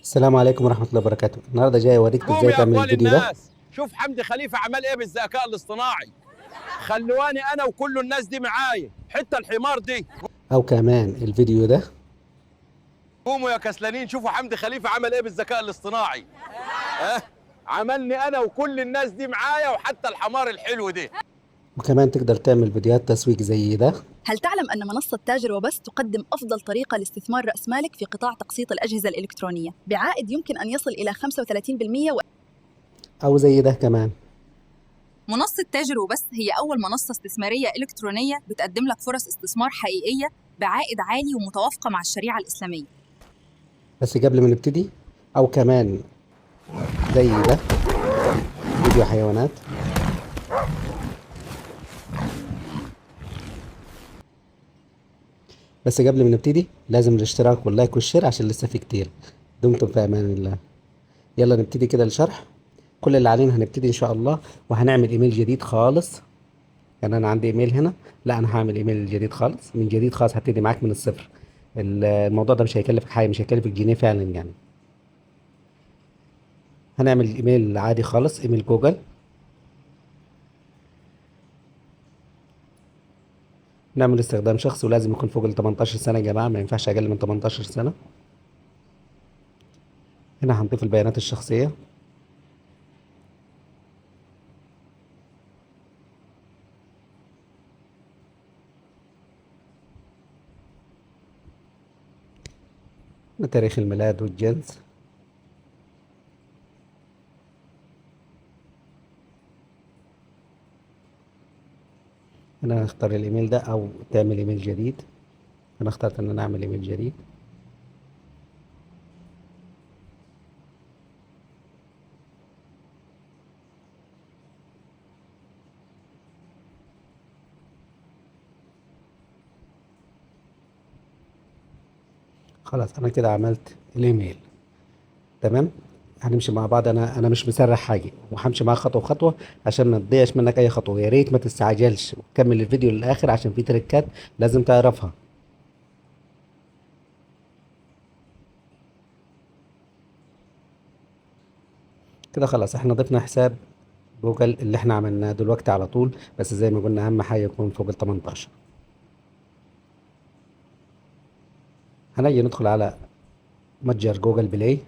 السلام عليكم ورحمة الله وبركاته. النهارده جاي اوريك قوم ازاي يا تعمل اخوان الفيديو ده. الناس، شوف حمدي خليفه عمل ايه بالذكاء الاصطناعي. خلواني انا وكل الناس دي معايا، حتى الحمار دي. او كمان الفيديو ده. قوموا يا كسلانين شوفوا حمدي خليفه عمل ايه بالذكاء الاصطناعي. اه، عملني انا وكل الناس دي معايا وحتى الحمار الحلو ده. وكمان تقدر تعمل فيديوهات تسويق زي ده. هل تعلم أن منصة تاجر وبس تقدم أفضل طريقة لاستثمار رأس مالك في قطاع تقسيط الأجهزة الإلكترونية بعائد يمكن أن يصل إلى 35%؟ او زي ده كمان. منصة تاجر وبس هي أول منصة استثمارية إلكترونية بتقدم لك فرص استثمار حقيقية بعائد عالي ومتوافقة مع الشريعة الإسلامية. بس قبل ما نبتدي، او كمان زي ده فيديو حيوانات. بس قبل ما نبتدي لازم الاشتراك واللايك والشير عشان لسه في كتير. دمتم في امان الله. يلا نبتدي كده الشرح. كل اللي علينا هنبتدي ان شاء الله، وهنعمل ايميل جديد خالص. يعني انا عندي ايميل هنا، لا انا هعمل ايميل جديد خالص من جديد خالص، هبتدي معاك من الصفر. الموضوع ده مش هيكلفك حاجه، مش هيكلفك جنيه فعلا يعني. هنعمل ايميل عادي خالص، ايميل جوجل. نعمل استخدام شخصي، ولازم يكون فوق ال 18 سنه يا جماعه، ما ينفعش اقل من 18 سنه. هنا هنضيف البيانات الشخصيه. تاريخ الميلاد والجنس. هنا هنختار الايميل ده او تعمل ايميل جديد. انا اخترت ان انا اعمل ايميل جديد. خلاص انا كده عملت الايميل. تمام. هنمشي مع بعض، انا مش مسرح حاجه، وهمشي معاك خطوه بخطوه عشان ما تضيعش منك اي خطوه. يا ريت ما تستعجلش وكمل الفيديو للاخر عشان في تريكات لازم تعرفها. كده خلاص احنا ضفنا حساب جوجل اللي احنا عملناه دلوقتي على طول، بس زي ما قلنا اهم حاجه يكون فوق ال 18. هنيجي ندخل على متجر جوجل بلاي.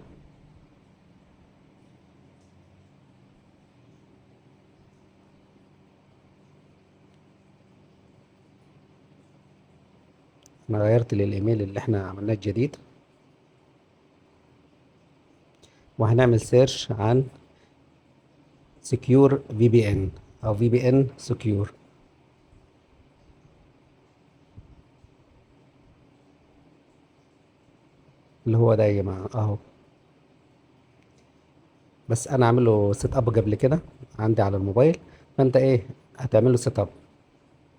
انا غيرت للايميل اللي احنا عملناه الجديد، وهنعمل سيرش عن سكيور في بي ان او في بي ان سكيور. اللي هو ده يا جماعه اهو. بس انا عامل له سيت اب قبل كده عندي على الموبايل، فانت ايه هتعمل له سيت اب.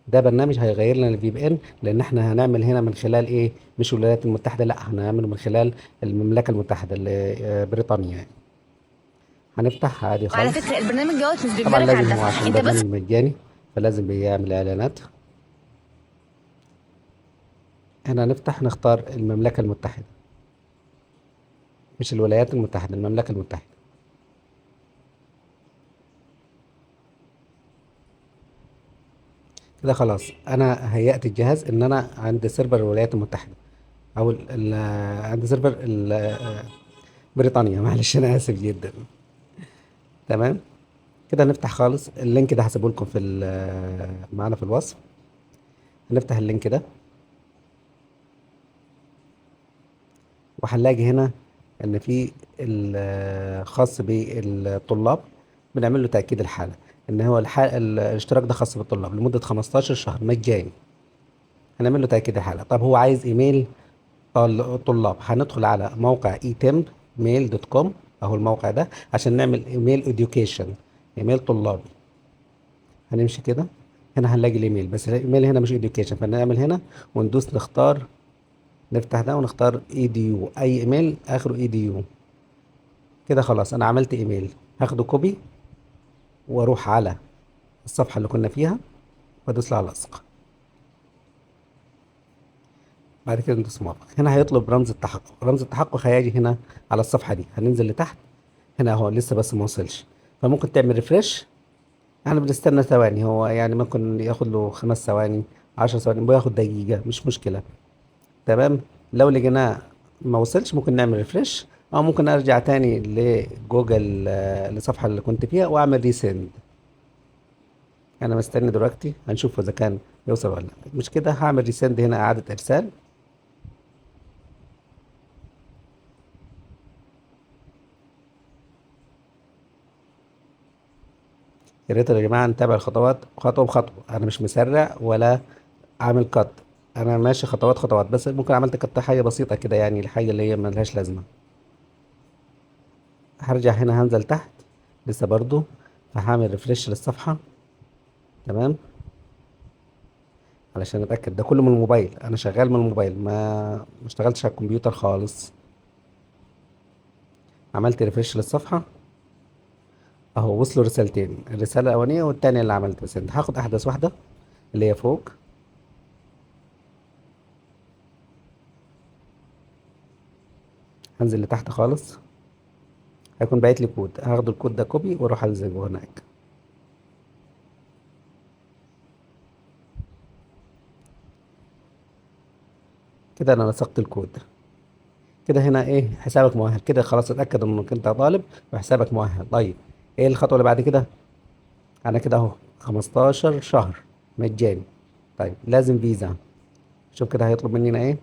ده برنامج هيغير لنا الفي بي ان، لان احنا هنعمل هنا من خلال ايه، مش الولايات المتحده، لا هنعمله من خلال المملكه المتحده اللي بريطانيا يعني. هنفتح عادي وعلى خالص. فكرة البرنامج دوت مش طبعا بيجبرك على لازم، هو الدفع، عشان انت بس. برنامج مجاني فلازم بيعمل اعلانات. هنا نفتح نختار المملكه المتحده، مش الولايات المتحده، المملكه المتحده. كده خلاص انا هيأت الجهاز ان انا عند سيرفر الولايات المتحده، او عند سيرفر بريطانيا. معلش انا اسف جدا. تمام. كده نفتح خالص اللينك ده، هسيبه لكم في معانا في الوصف. هنفتح اللينك ده، وهنلاقي هنا ان في الخاص بالطلاب بنعمل له تأكيد الحالة، ان هو الاشتراك ده خاص بالطلاب لمدة 15 شهر مجاني. هنعمل له تأكيد الحالة. طب هو عايز ايميل طلاب، هندخل على موقع eTempMail.com اهو الموقع ده عشان نعمل ايميل education، ايميل طلابي. هنمشي كده، هنا هنلاقي الايميل، بس الايميل هنا مش education، فنعمل هنا وندوس نختار، نفتح ده ونختار edu، اي ايميل اخره edu. كده خلاص انا عملت ايميل، هاخده كوبي واروح على الصفحة اللي كنا فيها وادوس على لصق. بعد كده ندوس موافق. هنا هيطلب رمز التحقق. رمز التحقق هيجي هنا على الصفحة دي، هننزل لتحت هنا اهو، لسه بس ما وصلش. فممكن تعمل ريفرش. احنا بنستنى ثواني، هو يعني ممكن ياخد له 5 ثواني 10 ثواني، بياخد دقيقة مش مشكلة. تمام. لو لقيناه ما وصلش ممكن نعمل ريفرش، او ممكن ارجع تاني لجوجل للصفحة اللي كنت فيها واعمل ريسند. انا مستني دلوقتي هنشوف اذا كان يوصل ولا لا. مش كده هعمل ريسند هنا، اعادة ارسال. يا ريت يا جماعة نتابع الخطوات خطوة بخطوة، انا مش مسرع ولا عامل كات، انا ماشي خطوات خطوات، بس ممكن عملت كت حاجة بسيطة كده يعني، الحاجة اللي هي ملهاش لازمة. هرجع هنا هنزل تحت لسه برضو، فهعمل ريفرش للصفحة. تمام. علشان اتأكد، ده كله من الموبايل، انا شغال من الموبايل، ما اشتغلتش على الكمبيوتر خالص. عملت ريفرش للصفحة اهو، وصلوا رسالتين، الرسالة الاولانية والتانية اللي عملت رسالة. هاخد احدث واحدة اللي هي فوق. هنزل لتحت خالص، هيكون باعت لي كود، هاخد الكود ده كوبي واروح الزجه هناك. كده انا لصقت الكود. كده هنا ايه، حسابك مؤهل كده خلاص، اتاكد انك انت طالب وحسابك مؤهل. طيب ايه الخطوه اللي بعد كده؟ انا كده اهو 15 شهر مجاني. طيب لازم فيزا. شوف كده هيطلب مننا ايه.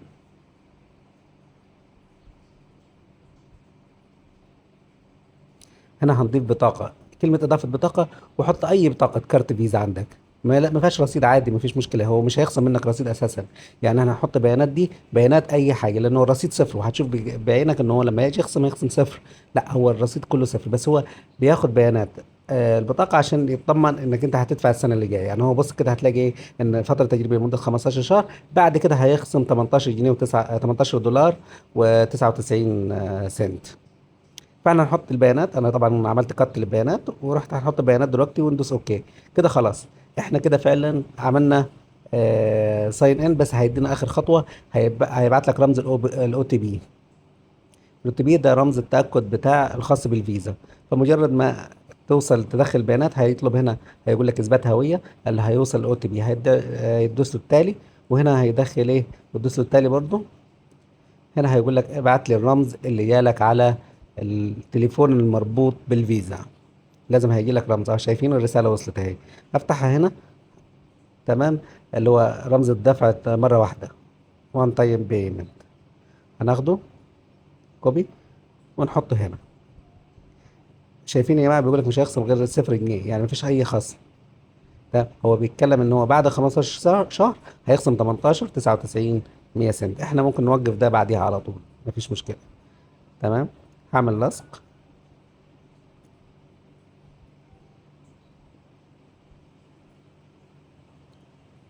هنا هنضيف بطاقه، كلمه اضافه بطاقه، وحط اي بطاقه كارت فيزا عندك. ما لا ما فيهاش رصيد عادي، ما فيش مشكله، هو مش هيخصم منك رصيد اساسا. يعني انا هحط بيانات دي بيانات اي حاجه، لانه الرصيد صفر، وهتشوف بعينك ان هو لما يجي يخصم صفر. لا هو الرصيد كله صفر، بس هو بياخد بيانات البطاقه عشان يطمن انك انت هتدفع السنه اللي جايه. يعني هو بص كده هتلاقي ايه، ان فتره تجريبيه لمده 15 شهر، بعد كده هيخصم 18 جنيه و9 18 دولار و99 سنت. فاحنا هنحط البيانات، انا طبعا عملت كت للبيانات ورحت هنحط البيانات دلوقتي وندوس اوكي. كده خلاص احنا كده فعلا عملنا ساين ان. بس هيدينا اخر خطوه، هيبعت لك رمز الاو تي بي. الاو تي بي ده رمز التاكد بتاع الخاص بالفيزا. فمجرد ما توصل تدخل البيانات هيطلب هنا، هيقول لك اثبات هويه، اللي هيوصل الاو تي بي هيدوس له التالي، وهنا هيدخل ايه وتدوس له التالي برضه. هنا هيقول لك ابعت لي الرمز اللي جالك على التليفون المربوط بالفيزا. لازم هيجي لك رمز اهو، شايفين الرساله وصلت اهي. افتحها هنا. تمام. اللي هو رمز الدفع مره واحده، وان تايم بيمنت. هناخده كوبي ونحطه هنا. شايفين يا جماعه بيقول لك مش هيخصم غير 0 جنيه، يعني مفيش اي خصم. ده هو بيتكلم ان هو بعد 15 شهر هيخصم 18 99 100 سنت. احنا ممكن نوقف ده بعديها على طول، مفيش مشكله. تمام. هعمل لصق.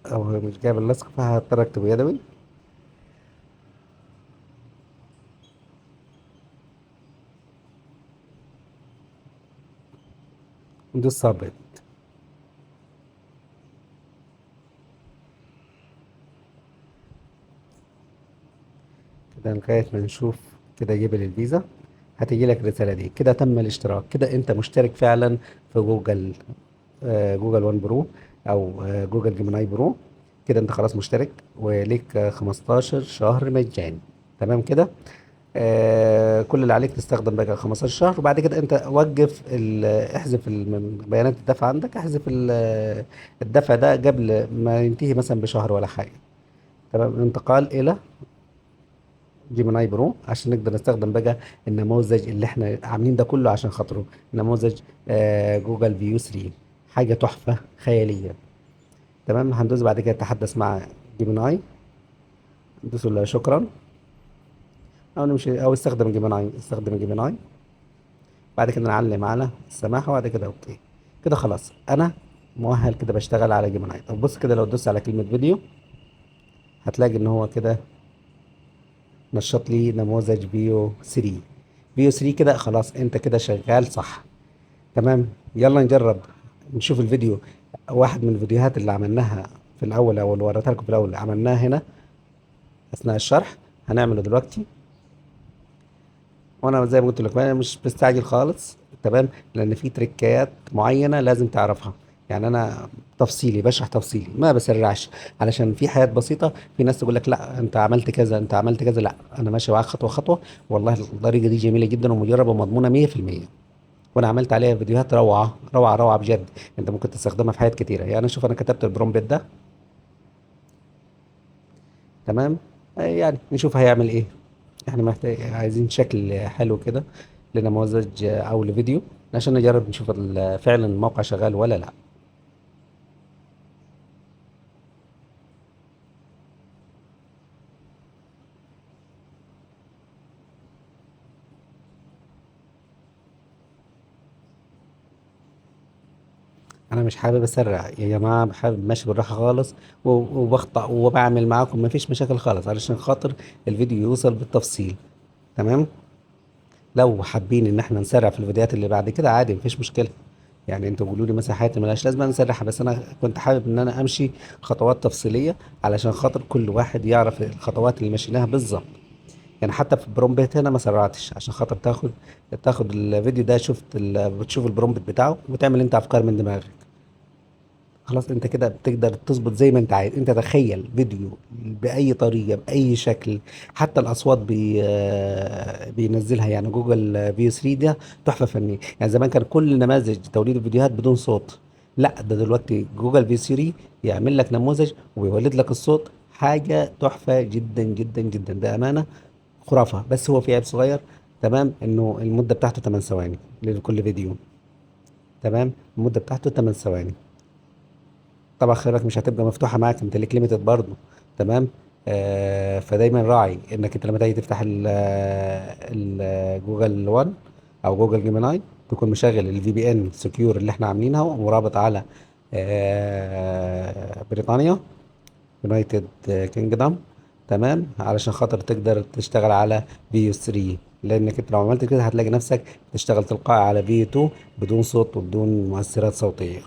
او مش جايب اللصق فهضطر اكتبه يدوي. ندوس صابت. كده لغاية ما نشوف كده جبل الفيزا. هتيجي لك الرسالة دي كده تم الاشتراك، كده انت مشترك فعلا في جوجل. جوجل وان برو، او جوجل جيميناي برو. كده انت خلاص مشترك وليك 15 شهر مجاني. تمام كده. كل اللي عليك تستخدم بقى 15 شهر، وبعد كده انت وقف احذف من بيانات الدفع عندك، احذف الدفع ده قبل ما ينتهي مثلا بشهر ولا حاجة. تمام. الانتقال الى جيميناي برو عشان نقدر نستخدم بقى النموذج اللي احنا عاملين ده كله عشان خاطره، نموذج جوجل فيو 3. حاجة تحفة خيالية. تمام. هندوس بعد كده تحدث مع جيميناي، ندوس له شكرا، او نمشي او استخدم جيميناي، استخدم جيميناي. بعد كده نعلم على السماحة وبعد كده اوكي. كده خلاص انا مؤهل كده بشتغل على جيميناي. طب بص كده لو تدوس على كلمة فيديو هتلاقي ان هو كده نشط لي نموذج فيو 3. فيو 3 كده خلاص انت كده شغال صح. تمام. يلا نجرب نشوف الفيديو. واحد من الفيديوهات اللي عملناها في الاول، او اللي وريتها لكم في الاول عملناها هنا اثناء الشرح هنعمله دلوقتي. وانا زي ما قلت لك انا مش مستعجل خالص، تمام، لان في تريكات معينه لازم تعرفها. يعني انا تفصيلي بشرح تفصيلي ما بسرعش، علشان في حاجات بسيطه في ناس تقول لك لا انت عملت كذا انت عملت كذا، لا انا ماشي معاك خطوه خطوه. والله الطريقه دي جميله جدا ومجربه ومضمونه 100%، وانا عملت عليها فيديوهات روعه روعه روعه بجد. انت ممكن تستخدمها في حاجات كتيره. يعني شوف انا كتبت البرومبت ده، تمام. يعني نشوف هيعمل ايه. احنا محتاج عايزين شكل حلو كده لنموذج او لفيديو، عشان نجرب نشوف فعلا الموقع شغال ولا لا. انا مش حابب اسرع يا جماعه، حابب ماشي بالراحه خالص وبخطأ وبعمل معاكم مفيش مشاكل خالص، علشان خاطر الفيديو يوصل بالتفصيل، تمام. لو حابين ان احنا نسرع في الفيديوهات اللي بعد كده عادي مفيش مشكله. يعني انتوا بيقولوا لي مثلا حياتي ملهاش لازمه نسرحها، بس انا كنت حابب ان انا امشي خطوات تفصيليه علشان خاطر كل واحد يعرف الخطوات اللي مشيناها بالظبط. يعني حتى في البرومبت هنا ما سرعتش عشان خاطر تاخد الفيديو ده، بتشوف البرومبت بتاعه وتعمل انت افكار من دماغك. خلاص انت كده بتقدر تظبط زي ما انت عايز. انت تخيل فيديو باي طريقه باي شكل، حتى الاصوات بينزلها. يعني جوجل في 3 ده تحفه فنيه. يعني زمان كان كل نماذج توليد الفيديوهات بدون صوت، لا ده دلوقتي جوجل في 3 يعمل لك نموذج ويولد لك الصوت. حاجه تحفه جدا جدا جدا بامانه، خرافه. بس هو في عيب صغير، تمام، انه المده بتاعته 8 ثواني لكل فيديو، تمام. المده بتاعته 8 ثواني. طبعا خيارك مش هتبقى مفتوحه معاك، انت ليك ليميتد برضه، تمام. فدايما راعي انك انت لما تيجي تفتح جوجل 1 او جوجل جيميناي تكون مشغل الفي بي ان سكيور اللي احنا عاملينها ورابط على بريطانيا، يونايتد كينجدم، تمام، علشان خاطر تقدر تشتغل على فيو 3. لانك انت لو عملت كده هتلاقي نفسك تشتغل تلقائي على فيو 2 بدون صوت وبدون مؤثرات صوتيه.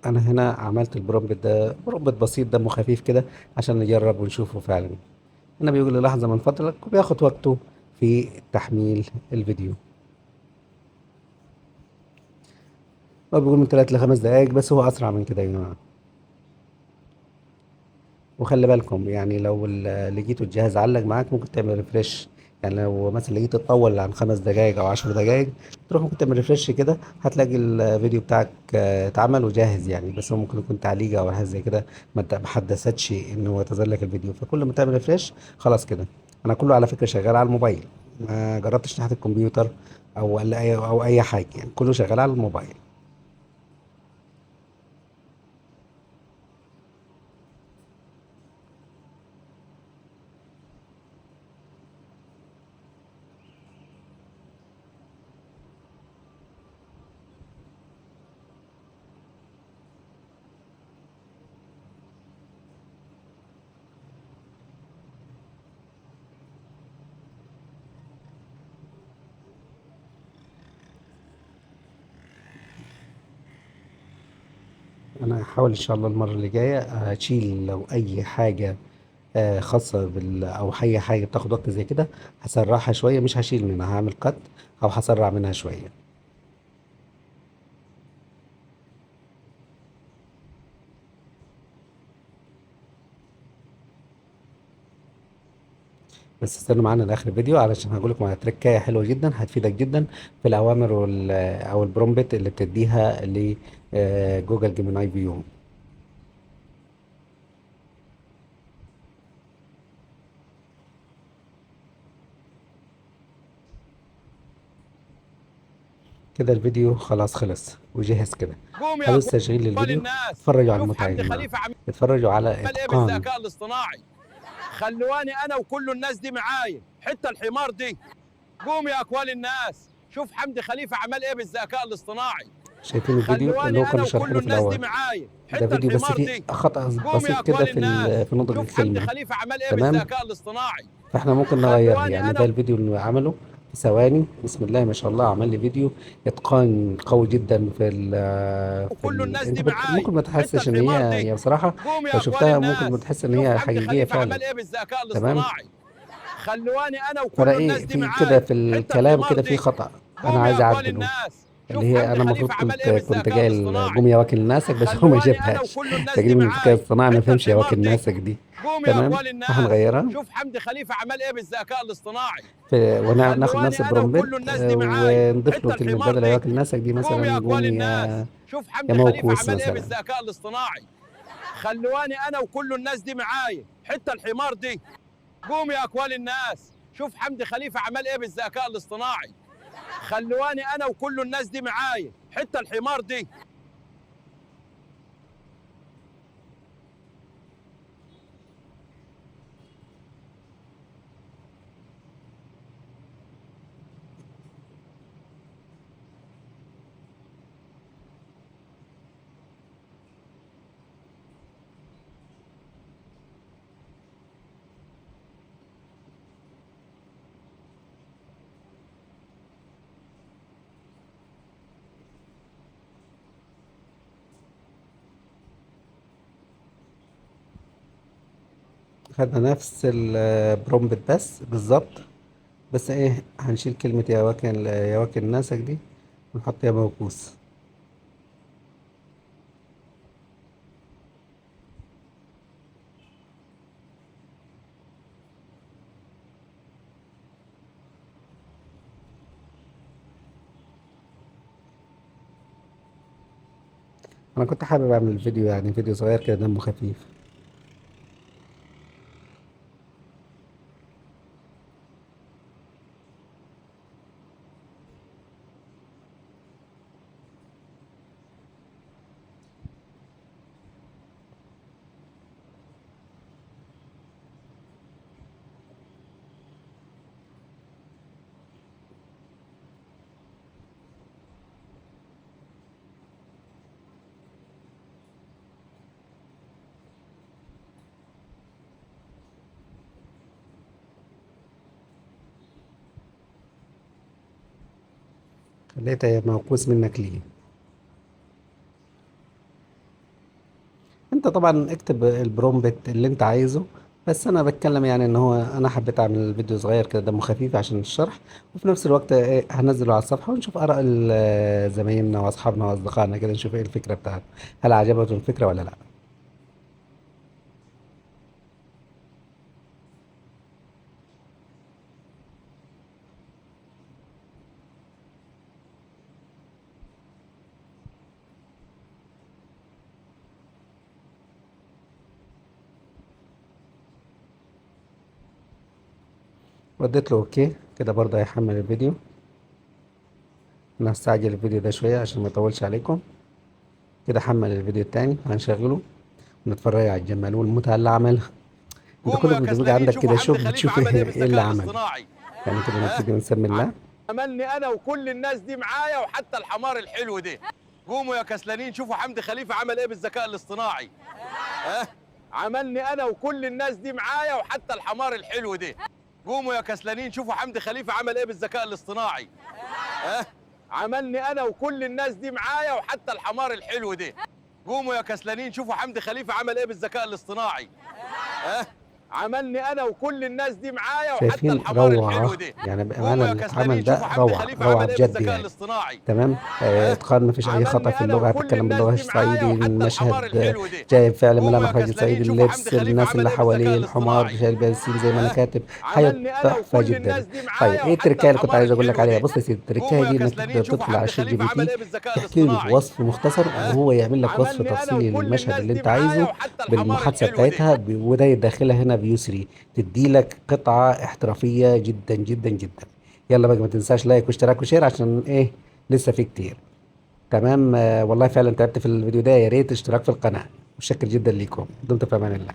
انا هنا عملت البرومبت ده برومبت بسيط دمه خفيف كده عشان نجرب ونشوفه فعلا. هنا بيقول لي لحظة من فضلك وبياخد وقته في تحميل الفيديو. هو بيقول من 3 ل5 دقايق، بس هو اسرع من كده يا جماعة. وخلي بالكم يعني لو لقيته الجهاز علق معاك ممكن تعمل ريفريش. يعني لو مثلا لقيته اتطول عن 5 دقايق او 10 دقايق، تروح ممكن تعمل ريفريش كده هتلاقي الفيديو بتاعك اتعمل وجاهز يعني. بس هو ممكن يكون تعليقه او حاجه زي كده ما حدثتش ان هو يظهر لك الفيديو. فكل ما تعمل ريفريش خلاص كده. انا كله على فكره شغال على الموبايل، ما جربتش تحت الكمبيوتر او اي حاجه، يعني كله شغال على الموبايل. انا هحاول ان شاء الله المره اللي جايه اشيل لو اي حاجه خاصه او اي حاجه بتاخد وقت زي كده هسرعها شويه، مش هشيل منها، هعمل قط او هسرع منها شويه. بس استنوا معانا لاخر الفيديو علشان هقول لكم على تركايه حلوه جدا هتفيدك جدا في الاوامر او البرومبت اللي بتديها لجوجل جيميناي فيو. كده الفيديو خلاص خلص وجهز كده. قوم يا حدث تشغيل اخوان للفيديو. الناس، اتفرجوا على شوفوا المتعه يا حمدي جماعه، خليفه اتفرجوا على عمل ايه اتقان. بالذكاء الاصطناعي. خلواني انا وكل الناس دي معاي، حتى الحمار دي. قوم يا اخوان الناس، شوف حمدي خليفه عمل ايه بالذكاء الاصطناعي. شايفين الفيديو اللي هو خلواني كنا انا شارحينه وكل في الناس دي الاول؟ معايا، ده حتى فيديو بس الحمار فيه دي. خطأ قوم يا بسيط كده اقوال الناس، في نطق شوف حمدي الكلمة. خليفه عمل ايه تمام، بالذكاء الاصطناعي. فاحنا ممكن نغيرها. خلواني يعني انا ده الفيديو اللي عمله في ثواني، بسم الله ما شاء الله، عمل لي فيديو اتقان قوي جدا وكل الناس انت دي معايا، ممكن ما حتى تحسش ان الحمار هي دي. بصراحة قوم لو يا اقوال شفتها ممكن ما الناس، تحس ان شوف هي حمدي حقيقية خليفه فعلا. عمل ايه بالذكاء تمام، الاصطناعي. خلواني انا فانا وكل الناس ايه دي في كده معايا، في حتى الكلام الحمار كده في دي. خطأ انا قوم يا عايز اقوال اعدله. الناس، اللي شوف هي حمدي انا المفروض خليفه عمل ايه كنت بالذكاء جاي الاصطناعي. قوم يا واكل ناسك، بس هو ما خلواني انا جابهاش. وكل الناس دي تقريبا الذكاء معايا، الاصطناعي ما حتى يفهمش يا الحمار واكل دي. ناسك دي. قوم يا تمام، اقوال الناس، فهنغيرها شوف حمدي خليفه عمل ايه بالذكاء الاصطناعي. وناخد خلواني نفس انا البرومبت وكل الناس دي معايا، ونضيف له حتى كلمة الحمار بدل يا دي. واكل ناسك دي قوم يا مثلا اقوال قوم الناس، شوف يا حمدي خليفه موكوس عمل ايه مثلا. بالذكاء الاصطناعي. خلواني انا وكل الناس دي معايا، حتى الحمار دي. قوم يا اقوال الناس، شوف حمدي خليفه عمل ايه بالذكاء الاصطناعي. خلواني انا وكل الناس دي معايا، حتى الحمار دي. خدنا نفس البرومبت بس بالظبط، بس ايه هنشيل كلمة يا واكل ناسك دي ونحط يا موكوس. انا كنت حابب اعمل فيديو، يعني فيديو صغير كده دمه خفيف. خليتها يا موكوس منك ليه. انت طبعا اكتب البرومبت اللي انت عايزه، بس انا بتكلم يعني ان هو انا حبيت اعمل فيديو صغير كده دمه خفيف عشان الشرح، وفي نفس الوقت هنزله على الصفحة ونشوف اراء زمايلنا واصحابنا واصدقائنا كده، نشوف ايه الفكرة بتاعته، هل عجبتهم الفكرة ولا لا. وديت له اوكي كده، برضه هيحمل الفيديو. انا هستعجل الفيديو ده شوية عشان ما يطولش عليكم. كده حمل الفيديو التاني، هنشغله ونتفرج على الجمال والمتعة اللي عملها. انت قوموا كل يا ما بتبقى كسلانين، عندك شوفوا كده حمدي شوق خليفه بتشوف عمل ايه ايه اللي بالذكاء عمله. الاصطناعي. يعني كده نبتدي نسمي الله. عملني انا وكل الناس دي معايا، وحتى الحمار الحلو ده. قوموا يا كسلانين، شوفوا حمدي خليفه عمل ايه بالذكاء الاصطناعي. عملني انا وكل الناس دي معايا، وحتى الحمار الحلو ده. قوموا يا كسلانين، شوفوا حمدي خليفه عمل ايه بالذكاء الاصطناعي. عملني انا وكل الناس دي معايا، وحتى الحمار الحلو ده. قوموا يا كسلانين، شوفوا حمدي خليفه عمل ايه بالذكاء الاصطناعي. عملني انا وكل الناس دي معايا، وحتى شايفين الحمار الحلو روعة، ده. يعني بأمانة قوموا يا اللي اتعمل كسلانين، شوفوا ده حمدي روعة خليفه روعة عمل ايه بجد بالذكاء يعني. الاصطناعي. تمام، اتقان مفيش أي خطأ عملني في انا اللغة، وكل بتكلم الناس باللغة دي معايا، الصعيدي، وحتى الحمار المشهد الحلو ده. جايب فعلا قوموا ملامح يا راجل صعيدي، كسلانين، شوفوا حمدي اللبس، خليفه الناس عمل اللي ايه بالذكاء حواليه، الحمار الاصطناعي. شايل بنزين زي ما أنا كاتب، حاجة عملني انا تحفة وكل جدا. الناس دي طيب معايا، ايه وحتى التركية اللي كنت الحمار عايز أقول لك الحلو عليها؟ ده. بص يا سيدي، التركية قوموا يا دي إنك كسلانين، شوفوا بتدخل على حمدي الشات جي خليفه بي عمل تي، ايه بالذكاء تحكي له الاصطناعي. وصف مختصر وهو يعمل لك وصف عملني انا تفصيلي وكل للمشهد الناس اللي دي أنت معايا، عايزه وحتى الحمار بالمحادثة الحلو ده. بتاعتها، وده يدخلها هنا بيسري، تدي لك قطعة احترافية جدا جدا جدا. يلا بقى ما تنساش لايك واشتراك وشير عشان ايه لسه في كتير. تمام، والله فعلا تعبت في الفيديو ده، يا ريت اشتراك في القناة. متشكر جدا ليكم، دمتم في امان الله.